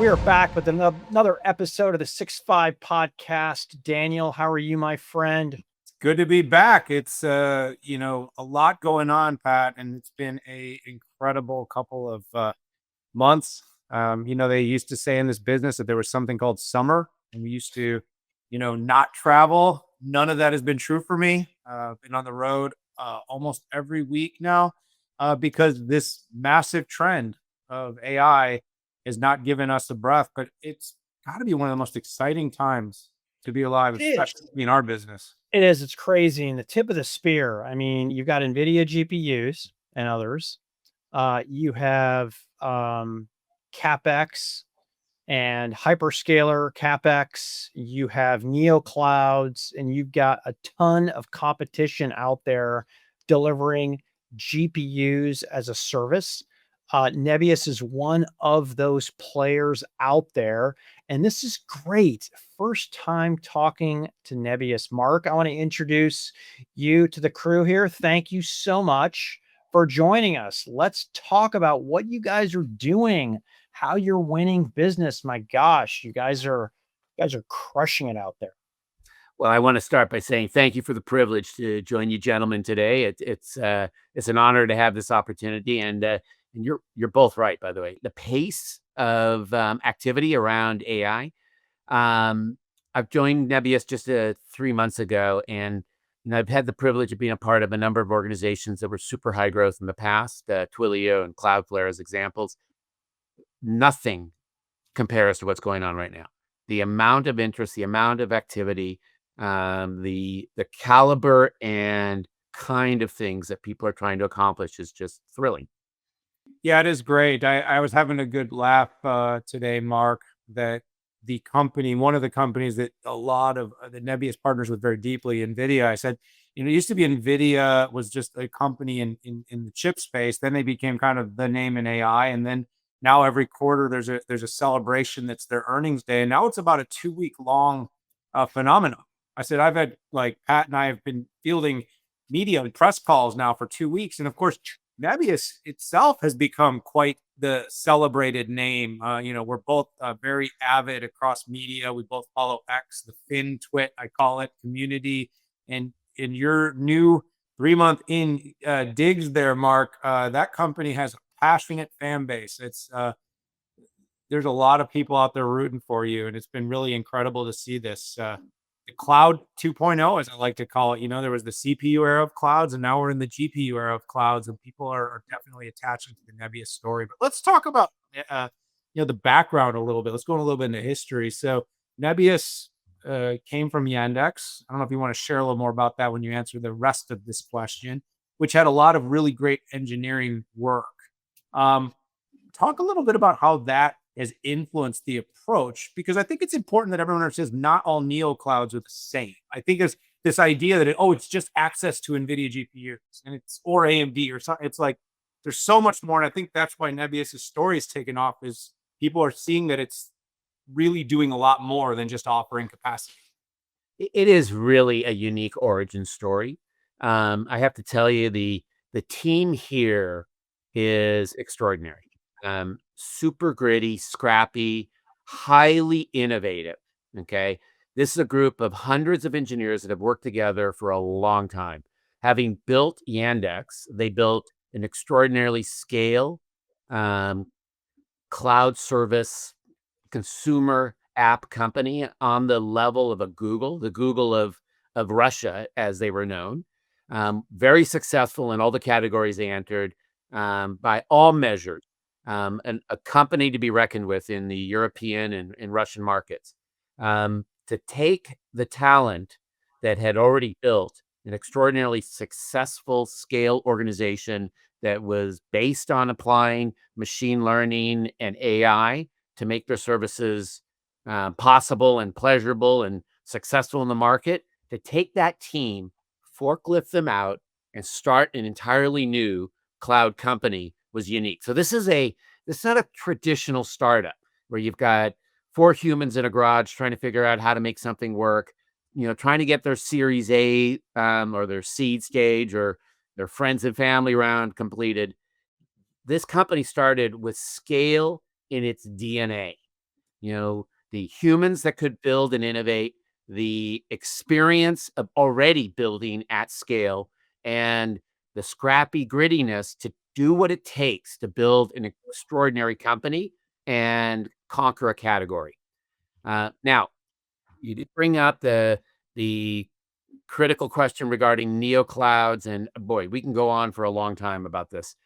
We are back with another episode of the 6-5 podcast. Daniel, how are you, my friend? Good to be back. It's a lot going on, Pat, and it's been a incredible couple of months. They used to say in this business that there was something called summer, and we used to, not travel. None of that has been true for me. Been on the road almost every week now because this massive trend of AI is not giving us a breath. But it's got to be one of the most exciting times to be alive, It is. especially in our business. It is. It's crazy. And the tip of the spear. I mean, you've got Nvidia GPUs and others. You have CapEx and hyperscaler CapEx. You have neo clouds, and you've got a ton of competition out there delivering GPUs as a service. Nebius is one of those players out there, and this is great. First time talking to Nebius. Marc, I want to introduce you to the crew here. Thank you so much for joining us. Let's talk about what you guys are doing, how you're winning business. My gosh, you guys are crushing it out there. Well, I want to start by saying thank you for the privilege to join you gentlemen today. It's an honor to have this opportunity, and you're both right, by the way. The pace of activity around AI. I've joined Nebius just 3 months ago, and I've had the privilege of being a part of a number of organizations that were super high growth in the past, Twilio and Cloudflare as examples. Nothing compares to what's going on right now. The amount of interest, the amount of activity, the caliber and kind of things that people are trying to accomplish is just thrilling. Yeah, it is great. I was having a good laugh today, Marc, that one of the companies that a lot of the Nebius partners with very deeply, Nvidia, I said, it used to be Nvidia was just a company in the chip space. Then they became kind of the name in AI. And then now every quarter there's a celebration that's their earnings day. And now it's about a 2-week long phenomenon. I said, I've had, like, Pat and I have been fielding media and press calls now for 2 weeks. And of course, Nebius itself has become quite the celebrated name. We're both very avid across media. We both follow X, the Fin Twit, I call it, community. And in your new 3-month in digs there, Marc, that company has a passionate fan base. There's a lot of people out there rooting for you, and it's been really incredible to see this. The cloud 2.0, as I like to call it. There was the CPU era of clouds, and now we're in the GPU era of clouds, and people are definitely attaching to the Nebius story. But let's talk about the background a little bit. Let's go a little bit into history. So Nebius came from Yandex. I don't know if you want to share a little more about that when you answer the rest of this question, which had a lot of really great engineering work. Talk a little bit about how that has influenced the approach, because I think it's important that everyone understands not all neo clouds are the same. I think there's this idea that it's just access to Nvidia GPUs and or AMD or something. It's like there's so much more, and I think that's why Nebius's story is taken off. Is people are seeing that it's really doing a lot more than just offering capacity. It is really a unique origin story. I have to tell you, the team here is extraordinary. Super gritty, scrappy, highly innovative. Okay. This is a group of hundreds of engineers that have worked together for a long time. Having built Yandex, they built an extraordinarily scale cloud service consumer app company on the level of a Google, the Google of Russia, as they were known. Very successful in all the categories they entered, by all measures. And a company to be reckoned with in the European and Russian markets. To take the talent that had already built an extraordinarily successful scale organization that was based on applying machine learning and AI to make their services possible and pleasurable and successful in the market, to take that team, forklift them out, and start an entirely new cloud company was unique. So this is not a traditional startup where you've got 4 humans in a garage trying to figure out how to make something work, trying to get their Series A or their seed stage or their friends and family round completed. This company started with scale in its DNA. the humans that could build and innovate, the experience of already building at scale, and the scrappy grittiness to do what it takes to build an extraordinary company and conquer a category. Now, you did bring up the critical question regarding neoclouds, and boy, we can go on for a long time about this.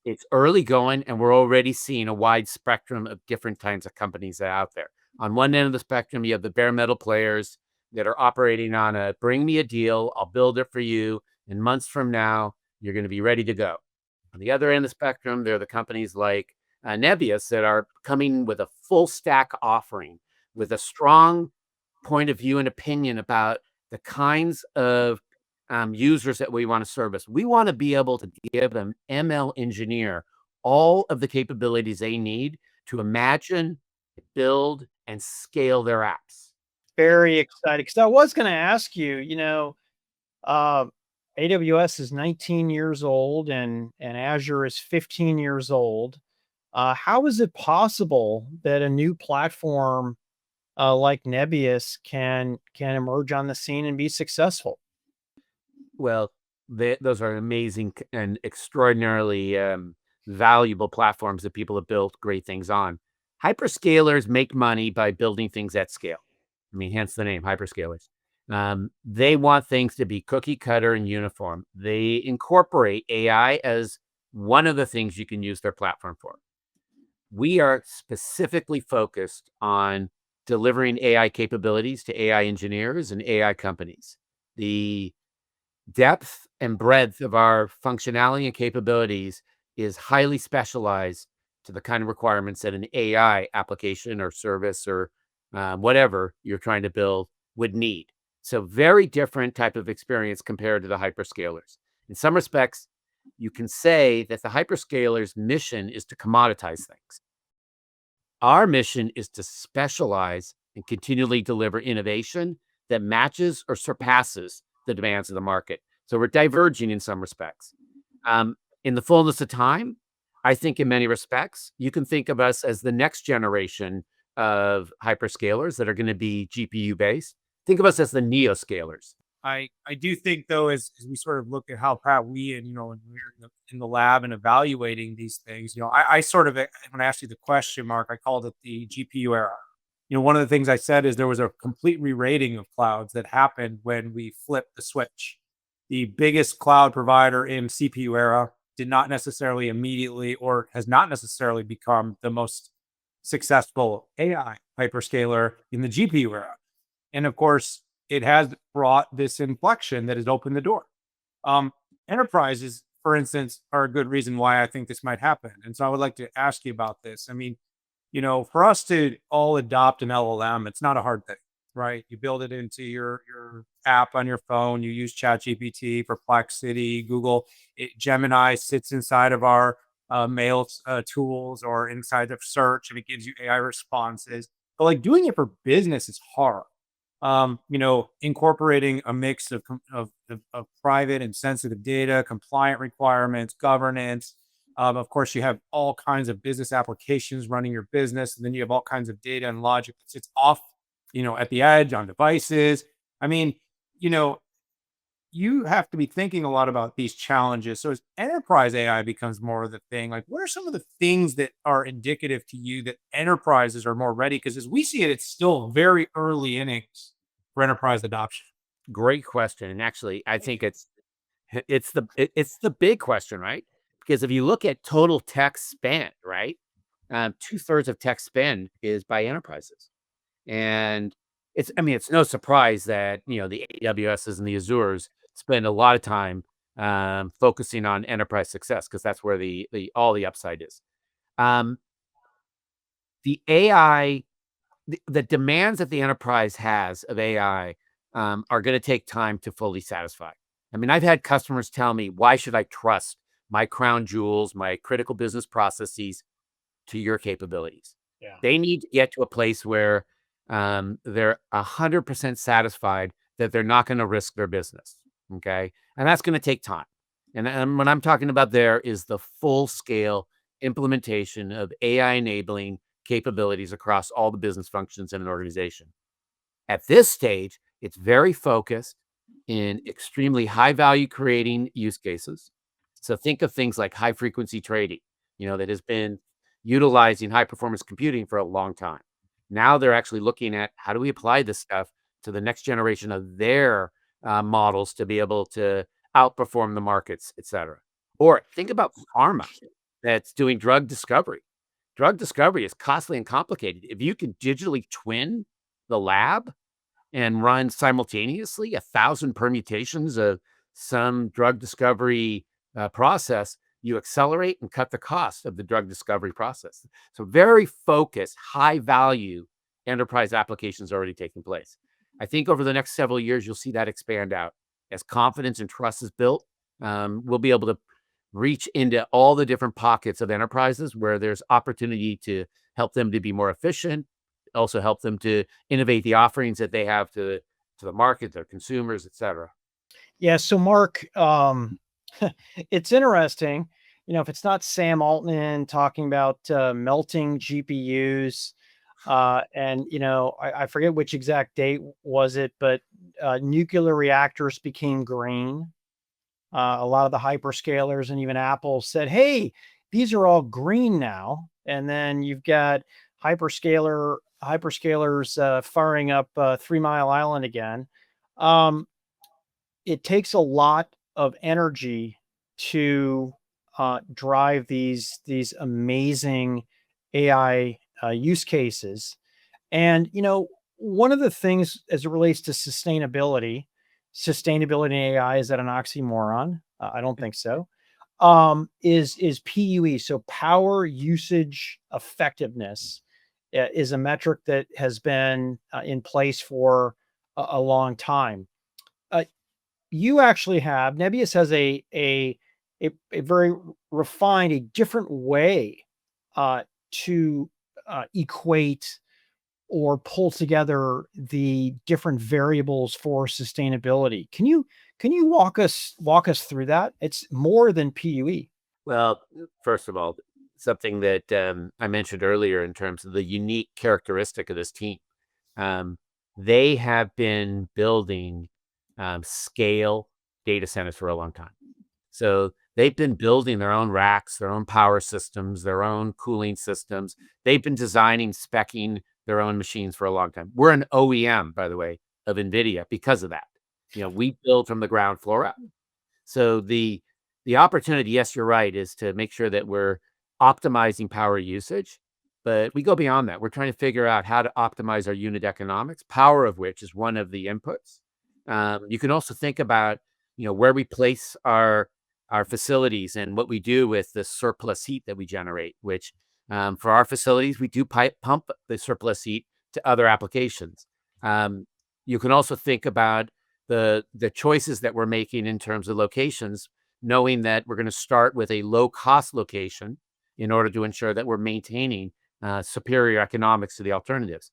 It's early going, and we're already seeing a wide spectrum of different kinds of companies that are out there. On one end of the spectrum, you have the bare metal players that are operating on a bring me a deal, I'll build it for you, and months from now, you're going to be ready to go. On the other end of the spectrum, there are the companies like Nebius that are coming with a full stack offering with a strong point of view and opinion about the kinds of users that we want to service. We want to be able to give an ML engineer all of the capabilities they need to imagine, build, and scale their apps. Very excited, because I was going to ask you, AWS is 19 years old and Azure is 15 years old. How is it possible that a new platform like Nebius can emerge on the scene and be successful? Well, those are amazing and extraordinarily valuable platforms that people have built great things on. Hyperscalers make money by building things at scale. I mean, hence the name hyperscalers. They want things to be cookie cutter and uniform. They incorporate AI as one of the things you can use their platform for. We are specifically focused on delivering AI capabilities to AI engineers and AI companies. The depth and breadth of our functionality and capabilities is highly specialized to the kind of requirements that an AI application or service or whatever you're trying to build would need. So very different type of experience compared to the hyperscalers. In some respects, you can say that the hyperscalers' mission is to commoditize things. Our mission is to specialize and continually deliver innovation that matches or surpasses the demands of the market. So we're diverging in some respects. In the fullness of time, I think in many respects, you can think of us as the next generation of hyperscalers that are going to be GPU based. Think of us as the neoscalers. I do think, though, as we sort of look at how proud we and, when we're in the lab and evaluating these things, I sort of, when I asked you the question, Mark, I called it the GPU era. One of the things I said is there was a complete re-rating of clouds that happened when we flipped the switch. The biggest cloud provider in CPU era did not necessarily immediately or has not necessarily become the most successful AI hyperscaler in the GPU era. And of course, it has brought this inflection that has opened the door. Enterprises, for instance, are a good reason why I think this might happen. And so I would like to ask you about this. I mean, for us to all adopt an LLM, it's not a hard thing, right? You build it into your app on your phone. You use ChatGPT, Perplexity, Google. Gemini sits inside of our mail tools or inside of search, and it gives you AI responses. But like doing it for business is hard. Incorporating a mix of private and sensitive data, compliant requirements, governance. Of course, you have all kinds of business applications running your business, and then you have all kinds of data and logic that sits off, at the edge on devices. I mean, you have to be thinking a lot about these challenges. So as enterprise AI becomes more of the thing, like what are some of the things that are indicative to you that enterprises are more ready? Because as we see it, it's still very early innings for enterprise adoption. Great question. And actually, I think it's the big question, right? Because if you look at total tech spend, right, 2/3 of tech spend is by enterprises, and it's no surprise that the AWSs and the Azures spend a lot of time focusing on enterprise success because that's where all the upside is. The AI, the demands that the enterprise has of AI are going to take time to fully satisfy. I mean, I've had customers tell me, why should I trust my crown jewels, my critical business processes to your capabilities? Yeah. They need to get to a place where they're 100% satisfied that they're not going to risk their business. Okay. And that's going to take time. And what I'm talking about there is the full scale implementation of AI enabling capabilities across all the business functions in an organization. At this stage, it's very focused in extremely high value creating use cases. So think of things like high frequency trading, that has been utilizing high performance computing for a long time. Now they're actually looking at how do we apply this stuff to the next generation of their models to be able to outperform the markets, et cetera. Or think about pharma that's doing drug discovery. Drug discovery is costly and complicated. If you can digitally twin the lab and run simultaneously 1,000 permutations of some drug discovery process, you accelerate and cut the cost of the drug discovery process. So very focused, high value enterprise applications already taking place. I think over the next several years, you'll see that expand out. As confidence and trust is built, we'll be able to reach into all the different pockets of enterprises where there's opportunity to help them to be more efficient, also help them to innovate the offerings that they have to the market, their consumers, et cetera. Yeah. So Mark, it's interesting, if it's not Sam Altman talking about melting GPUs, and I forget which exact date was it, but nuclear reactors became green. A lot of the hyperscalers and even Apple said, "Hey, these are all green now." And then you've got hyperscalers firing up 3 Mile Island again. Um, it takes a lot of energy to drive these amazing AI use cases. And one of the things as it relates to sustainability in AI, is that an oxymoron? I don't think so. Is PUE, so power usage effectiveness, is a metric that has been in place for a long time. You actually have Nebius has a very refined, a different way to equate or pull together the different variables for sustainability. Can you walk us through that? It's more than PUE. Well, first of all, something that I mentioned earlier in terms of the unique characteristic of this team. They have been building scale data centers for a long time. So they've been building their own racks, their own power systems, their own cooling systems. They've been designing, speccing their own machines for a long time. We're an OEM, by the way, of Nvidia because of that. We build from the ground floor up. So the opportunity, yes, you're right, is to make sure that we're optimizing power usage, but we go beyond that. We're trying to figure out how to optimize our unit economics, power of which is one of the inputs. You can also think about, where we place our facilities and what we do with the surplus heat that we generate, which for our facilities, we do pump the surplus heat to other applications. You can also think about the choices that we're making in terms of locations, knowing that we're going to start with a low cost location in order to ensure that we're maintaining superior economics to the alternatives.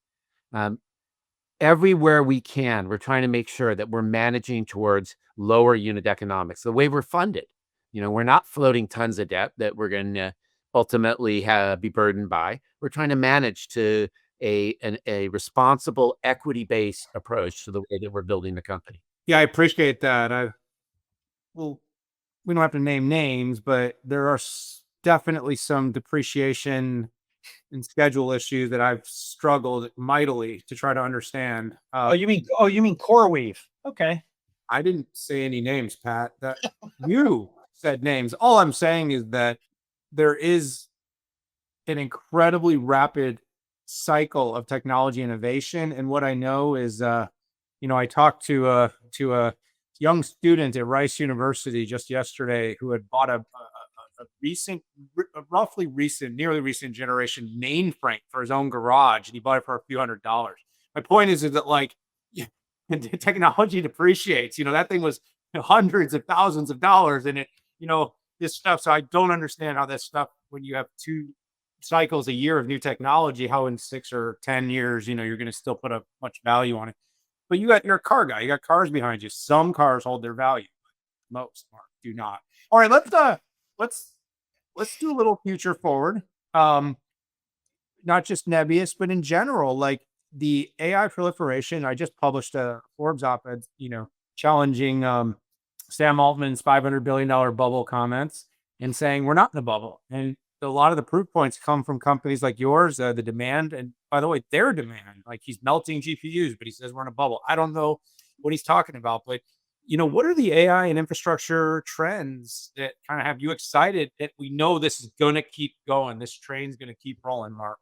Everywhere we can, we're trying to make sure that we're managing towards lower unit economics. The way we're funded, we're not floating tons of debt that we're going to ultimately be burdened by. We're trying to manage to a responsible equity-based approach to the way that we're building the company. Yeah, I appreciate that. Well, we don't have to name names, but there are definitely some depreciation and schedule issues that I've struggled mightily to try to understand. Oh, you mean CoreWeave? Okay. I didn't say any names, Pat. That you said names. All I'm saying is that there is an incredibly rapid cycle of technology innovation, and what I know is, I talked to a young student at Rice University just yesterday who had bought a nearly recent generation mainframe for his own garage, and he bought it for a few $100s. My point is that like technology depreciates. That thing was hundreds of thousands of dollars, and this stuff. So I don't understand how that stuff, when you have 2 cycles a year of new technology, how in 6 or 10 years, you're going to still put a much value on it. But you're a car guy. You got cars behind you. Some cars hold their value, but most do not. All right, let's do a little future forward. not just Nebius, but in general, like the AI proliferation. I just published a Forbes op-ed, challenging Sam Altman's $500 billion bubble comments and saying we're not in a bubble. And a lot of the proof points come from companies like yours, the demand, and by the way, their demand. Like he's melting GPUs, but he says we're in a bubble. I don't know what he's talking about, but what are the AI and infrastructure trends that kind of have you excited that we know this is going to keep going? This train's going to keep rolling, Mark.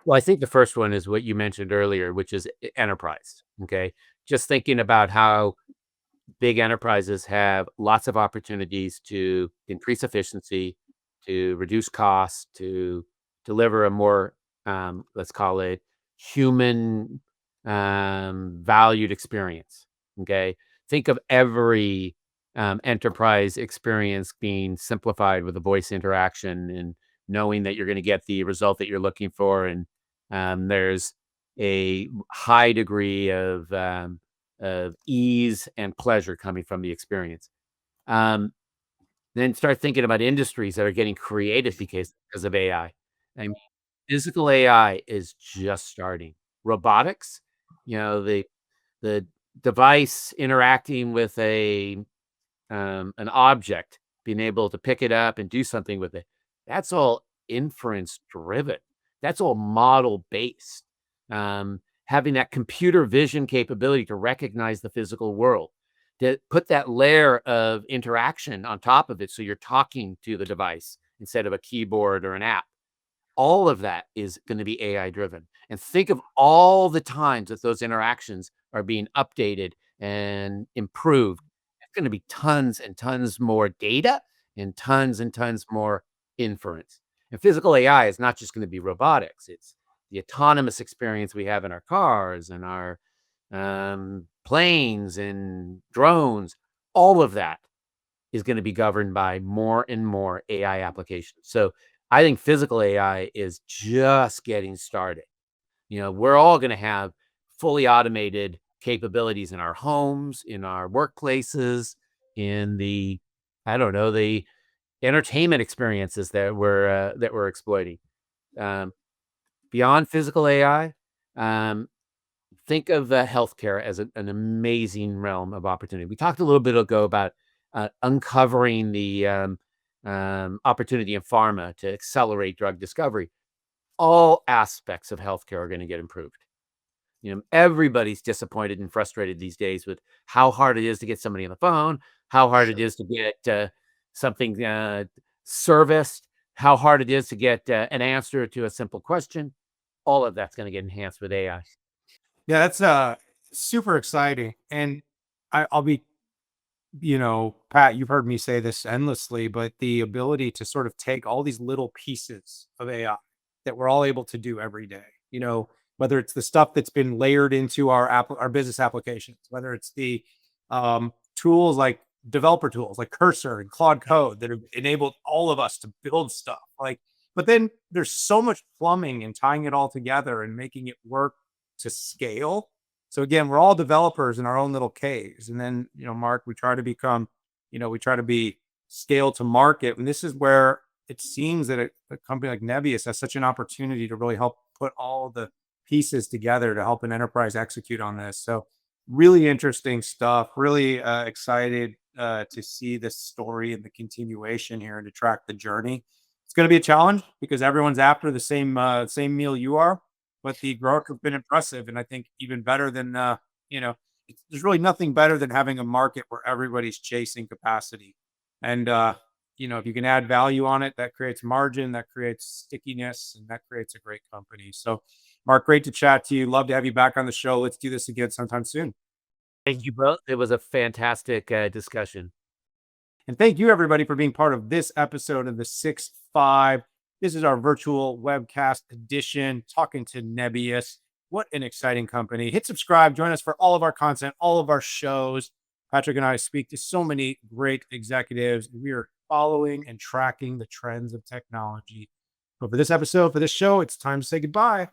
Well, I think the first one is what you mentioned earlier, which is enterprise. Okay. Just thinking about how big enterprises have lots of opportunities to increase efficiency, to reduce costs, to deliver a more, let's call it human valued experience. Okay. Think of every enterprise experience being simplified with a voice interaction and knowing that you're going to get the result that you're looking for. And there's a high degree of ease and pleasure coming from the experience. Then start thinking about industries that are getting creative because of AI. I mean, physical AI is just starting. Robotics, the device interacting with an object, being able to pick it up and do something with it. That's all inference driven. That's all model based. Having that computer vision capability to recognize the physical world, to put that layer of interaction on top of it so you're talking to the device instead of a keyboard or an app. All of that is going to be AI driven. And think of all the times that those interactions are being updated and improved. It's going to be tons and tons more data and tons more inference. And physical AI is not just going to be robotics. It's the autonomous experience we have in our cars and our planes and drones. All of that is going to be governed by more and more AI applications. So I think physical AI is just getting started. We're all going to have fully automated capabilities in our homes, in our workplaces, in the entertainment experiences that we're exploiting. Beyond physical AI, think of healthcare as an amazing realm of opportunity. We talked a little bit ago about uncovering the opportunity in pharma to accelerate drug discovery. All aspects of healthcare are going to get improved. Everybody's disappointed and frustrated these days with how hard it is to get somebody on the phone, how hard it is to get something serviced, how hard it is to get an answer to a simple question. All of that's going to get enhanced with AI. Yeah, that's super exciting. And I'll be, Pat, you've heard me say this endlessly, but the ability to sort of take all these little pieces of AI that we're all able to do every day, whether it's the stuff that's been layered into our business applications, whether it's the tools like developer tools like Cursor and Claude Code that have enabled all of us to build stuff. But then there's so much plumbing and tying it all together and making it work to scale. So again, we're all developers in our own little caves. And then, Mark, we try to be scaled to market. And this is where it seems that a company like Nebius has such an opportunity to really help put all the pieces together to help an enterprise execute on this. So really interesting stuff, really excited to see this story and the continuation here and to track the journey. It's going to be a challenge because everyone's after the same meal you are, but the growth has been impressive. And I think even better than, there's really nothing better than having a market where everybody's chasing capacity. And, if you can add value on it, that creates margin, that creates stickiness, and that creates a great company. So, Mark, great to chat to you. Love to have you back on the show. Let's do this again sometime soon. Thank you both. It was a fantastic discussion. And thank you, everybody, for being part of this episode of the 6-5. This is our virtual webcast edition, talking to Nebius. What an exciting company. Hit subscribe. Join us for all of our content, all of our shows. Patrick and I speak to so many great executives. We are following and tracking the trends of technology. But for this episode, for this show, it's time to say goodbye.